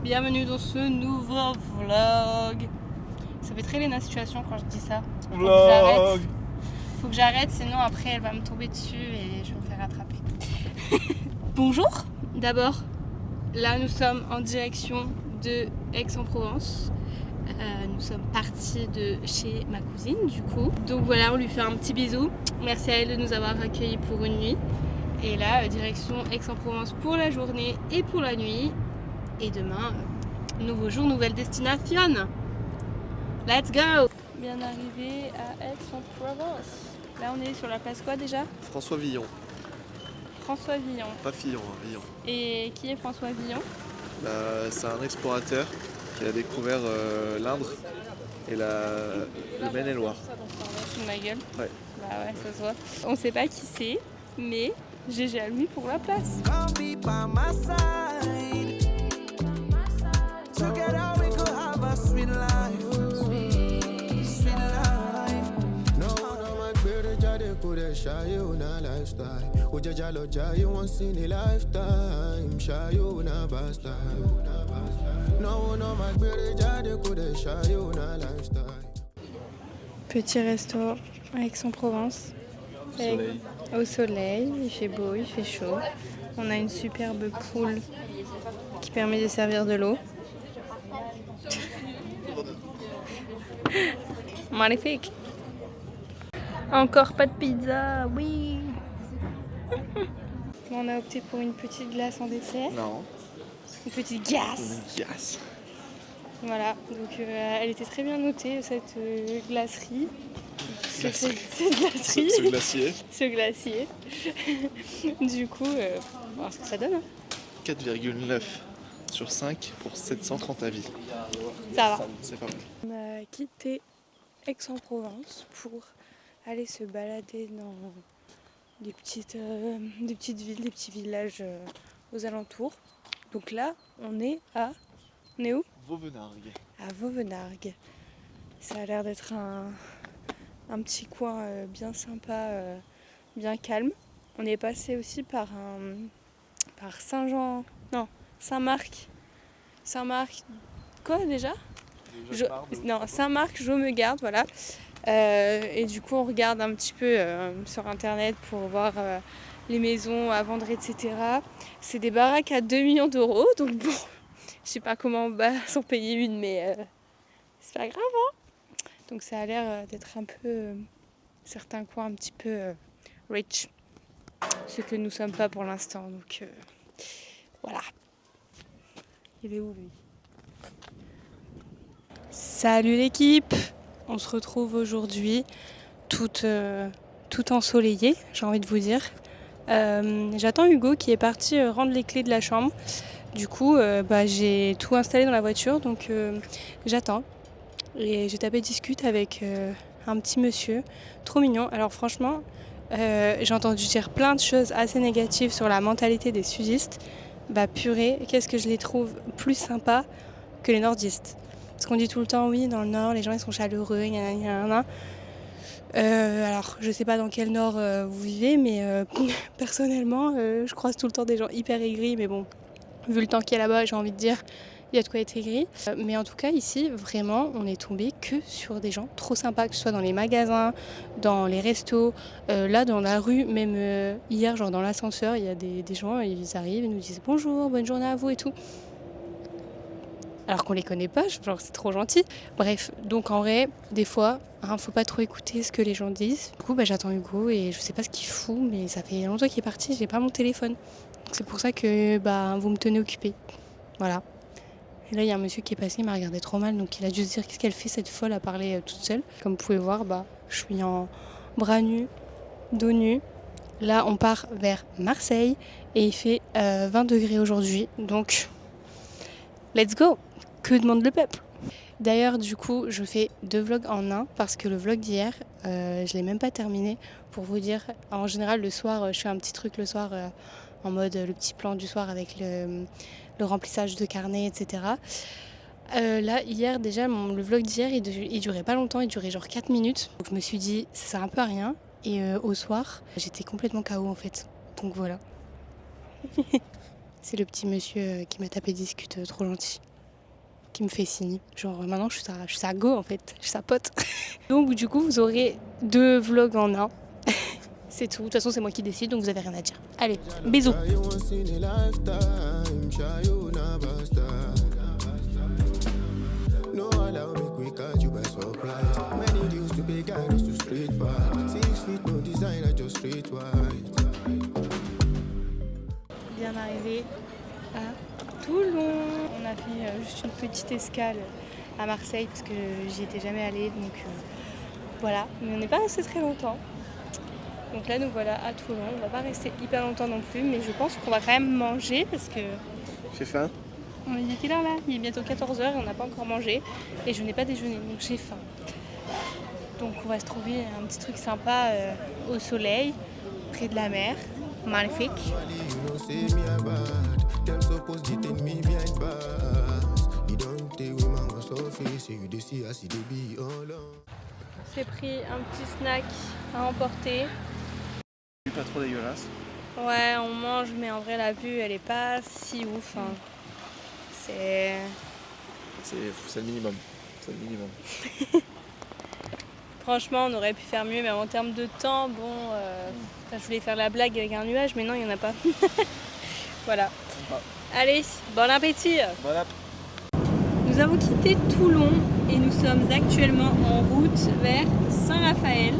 Bienvenue dans ce nouveau vlog. Ça fait très Léna situation quand je dis ça. Vlog. Faut que j'arrête, sinon après elle va me tomber dessus et je vais me faire rattraper. Bonjour. D'abord, là nous sommes en direction de Aix-en-Provence. Nous sommes partis de chez ma cousine du coup. Donc voilà, on lui fait un petit bisou. Merci à elle de nous avoir accueillis pour une nuit. Et là, direction Aix-en-Provence pour la journée et pour la nuit. Et demain, nouveau jour, nouvelle destination. Let's go! Bien arrivé à Aix-en-Provence. Là, on est sur la place quoi déjà? François Villon. François Villon. Pas Fillon, hein, Villon. Et qui est François Villon? C'est un explorateur qui a découvert l'Indre et le Maine-et-Loire. Sous ma gueule. Ouais. Bah ouais, ça se voit. On sait pas qui c'est, mais GG à lui pour la place. Petit resto à Aix-en-Provence. Soleil. Au soleil, il fait beau, il fait chaud. On a une superbe poule qui permet de servir de l'eau. Magnifique. Encore pas de pizza, oui. On a opté pour une petite glace en dessert. Non. Une petite glace. Yes. Voilà, donc elle était très bien notée cette glacerie. Cette glacerie. Ce glacier. Ce glacier. Du coup, on va voir ce que ça donne. Hein. 4,9 sur 5 pour 730 avis. Ça va. C'est pas mal. On a quitté Aix-en-Provence pour aller se balader dans des petites villes, des petits villages aux alentours. Donc là, on est où? Vauvenargues. À Vauvenargues. Ça a l'air d'être un petit coin bien sympa, bien calme. On est passé aussi par Saint-Marc. Saint-Marc, quoi déjà? Saint-Marc, Jaumegarde, voilà. Et du coup, on regarde un petit peu sur internet pour voir les maisons à vendre, etc. C'est des baraques à 2 millions d'euros, donc bon, je sais pas comment on va s'en payer une, mais c'est pas grave, hein. Donc ça a l'air d'être un peu, certains coins un petit peu rich, ce que nous sommes pas pour l'instant, donc voilà. Il est où lui? Salut l'équipe! On se retrouve aujourd'hui toute ensoleillée, j'ai envie de vous dire. J'attends Hugo qui est parti rendre les clés de la chambre. Du coup, j'ai tout installé dans la voiture, donc j'attends. Et j'ai tapé discute avec un petit monsieur, trop mignon. Alors franchement, j'ai entendu dire plein de choses assez négatives sur la mentalité des sudistes. Bah purée, qu'est-ce que je les trouve plus sympas que les nordistes. Parce qu'on dit tout le temps, oui, dans le nord, les gens ils sont chaleureux, alors, je sais pas dans quel nord vous vivez, mais personnellement, je croise tout le temps des gens hyper aigris, mais bon, vu le temps qu'il y a là-bas, j'ai envie de dire, il y a de quoi être aigri. Mais en tout cas, ici, vraiment, on est tombé que sur des gens trop sympas, que ce soit dans les magasins, dans les restos, là, dans la rue, même hier, genre dans l'ascenseur, il y a des gens, ils arrivent, ils nous disent bonjour, bonne journée à vous et tout. Alors qu'on les connaît pas, genre c'est trop gentil. Bref, donc en vrai, des fois, faut pas trop écouter ce que les gens disent. Du coup, j'attends Hugo et je sais pas ce qu'il fout, mais ça fait longtemps qu'il est parti, j'ai pas mon téléphone. Donc c'est pour ça que vous me tenez occupée. Voilà. Et là, il y a un monsieur qui est passé, il m'a regardé trop mal, donc il a dû se dire qu'est-ce qu'elle fait cette folle à parler toute seule. Comme vous pouvez voir, je suis en bras nus, dos nu. Là, on part vers Marseille et il fait 20 degrés aujourd'hui, donc let's go! Que demande le peuple? D'ailleurs, du coup, je fais 2 vlogs en un parce que le vlog d'hier, je l'ai même pas terminé. Pour vous dire, en général, le soir, je fais un petit truc le soir en mode le petit plan du soir avec le remplissage de carnet, etc. Là, hier, déjà, le vlog d'hier, il durait pas longtemps, il durait genre 4 minutes. Donc je me suis dit, ça sert un peu à rien. Et au soir, j'étais complètement KO en fait. Donc voilà. C'est le petit monsieur qui m'a tapé discute, trop gentil. qui me fait signe. Genre maintenant je suis sa go en fait, je suis sa pote. Donc du coup vous aurez 2 vlogs en un. C'est tout, de toute façon c'est moi qui décide donc vous avez rien à dire. Allez, bisous. No allow me quick catch you by surprise. Many deals to pay guidance to street fight. 6 feet no designer just street white. Bien arrivé à Toulon. On a fait juste une petite escale à Marseille parce que j'y étais jamais allée donc voilà. Mais on n'est pas resté très longtemps. Donc là nous voilà à Toulon. On va pas rester hyper longtemps non plus mais je pense qu'on va quand même manger parce que... J'ai faim. Il est quelle heure là? Il est bientôt 14h et on n'a pas encore mangé. Et je n'ai pas déjeuné, donc j'ai faim. Donc on va se trouver un petit truc sympa au soleil, près de la mer. Magnifique. On s'est pris un petit snack à emporter. Pas trop dégueulasse. Ouais, on mange, mais en vrai la vue elle est pas si ouf. Hein. C'est le minimum. C'est le minimum. Franchement, on aurait pu faire mieux, mais en termes de temps, bon, je voulais faire la blague avec un nuage, mais non, il n'y en a pas. Voilà. Allez, bon appétit. Bon app. Nous avons quitté Toulon et nous sommes actuellement en route vers Saint-Raphaël,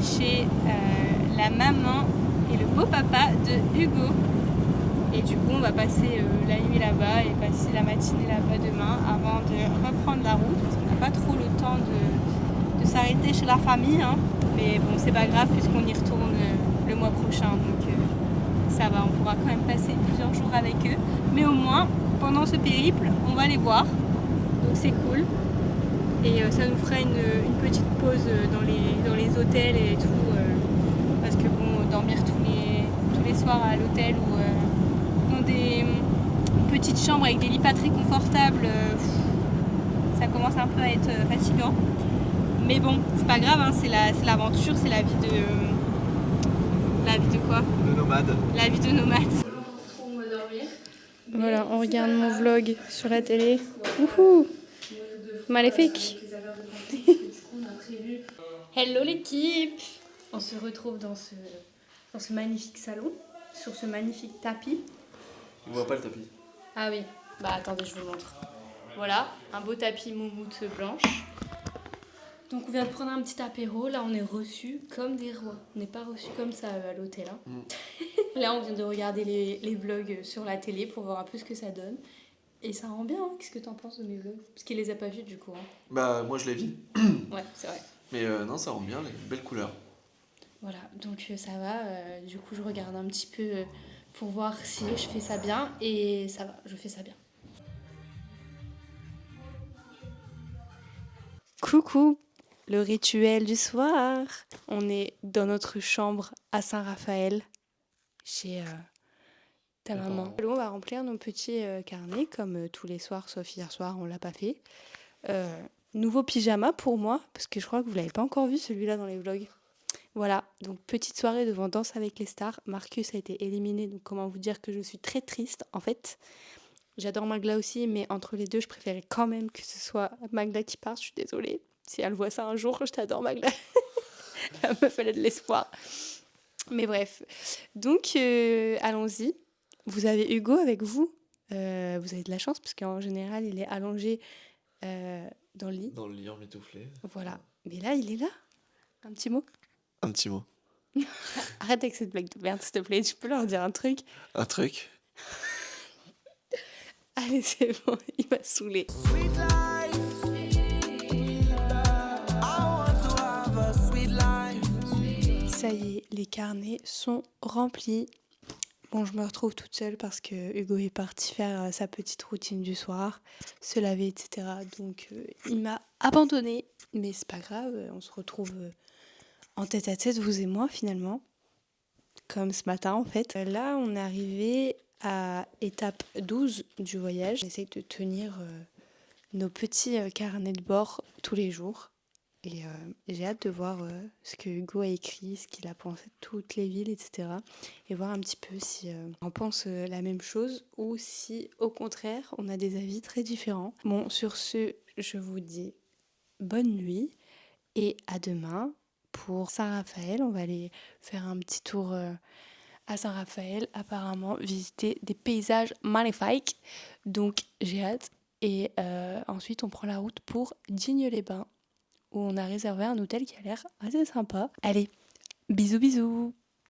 chez la maman et le beau-papa de Hugo. Et du coup, on va passer la nuit là-bas et passer la matinée là-bas demain avant de reprendre la route parce qu'on n'a pas trop le temps de s'arrêter chez la famille. Hein. Mais bon, c'est pas grave puisqu'on y retourne le mois prochain. Donc ça va, on pourra quand même passer plusieurs jours avec eux. Mais au moins, pendant ce périple, on va les voir. Donc c'est cool. Et ça nous fera une petite pause dans les hôtels et tout. Parce que bon, dormir tous les soirs à l'hôtel ou dans des petites chambres avec des lits pas très confortables, ça commence un peu à être fatigant. Mais bon, c'est pas grave, hein, c'est l'aventure, c'est la vie de... La vie de quoi? De nomade. La vie de nomade. On va dormir. Voilà, on regarde mon vlog sur la télé. Wouhou! Maléfique! Hello l'équipe! On se retrouve dans ce magnifique salon, sur ce magnifique tapis. On voit pas le tapis. Ah oui, bah attendez, je vous le montre. Voilà, un beau tapis moumoute blanche. Donc on vient de prendre un petit apéro, là on est reçus comme des rois. On n'est pas reçus comme ça à l'hôtel. Hein. Là on vient de regarder les vlogs sur la télé pour voir un peu ce que ça donne. Et ça rend bien, hein. Qu'est-ce que t'en penses de mes vlogs? Parce qu'il les a pas vus du coup. Hein. Bah moi je l'ai vu. Ouais, c'est vrai. Mais non, ça rend bien, les belles couleurs. Voilà, donc ça va. Du coup je regarde un petit peu pour voir si je fais ça bien. Et ça va, je fais ça bien. Coucou! Le rituel du soir. On est dans notre chambre à Saint-Raphaël, chez ta maman. On va remplir nos petits carnets, comme tous les soirs, sauf hier soir, on l'a pas fait. Nouveau pyjama pour moi, parce que je crois que vous l'avez pas encore vu celui-là dans les vlogs. Voilà, donc petite soirée devant Danse avec les stars. Marcus a été éliminé, donc comment vous dire que je suis très triste en fait. J'adore Magla aussi, mais entre les deux, je préférais quand même que ce soit Magla qui parte, je suis désolée. Si elle voit ça un jour, je t'adore Magla. La meuf, elle a de l'espoir. Mais bref. Donc, allons-y. Vous avez Hugo avec vous. Vous avez de la chance, parce qu'en général, il est allongé dans le lit. Dans le lit en mitouflé. Voilà. Mais là, il est là. Un petit mot. Un petit mot. Arrête avec cette blague de merde, s'il te plaît. Tu peux leur dire un truc? Un truc. Allez, c'est bon. Il m'a saoulé. Ça y est, les carnets sont remplis. Bon, je me retrouve toute seule parce que Hugo est parti faire sa petite routine du soir, se laver, etc. Donc, il m'a abandonnée. Mais c'est pas grave, on se retrouve en tête à tête, vous et moi, finalement. Comme ce matin, en fait. Là, on est arrivé à étape 12 du voyage. On essaye de tenir nos petits carnets de bord tous les jours. J'ai hâte de voir ce que Hugo a écrit, ce qu'il a pensé de toutes les villes, etc. Et voir un petit peu si on pense la même chose ou si au contraire on a des avis très différents. Bon, sur ce, je vous dis bonne nuit et à demain pour Saint-Raphaël. On va aller faire un petit tour à Saint-Raphaël, apparemment visiter des paysages magnifiques. Donc j'ai hâte. Et ensuite on prend la route pour Digne-les-Bains où on a réservé un hôtel qui a l'air assez sympa. Allez, bisous bisous!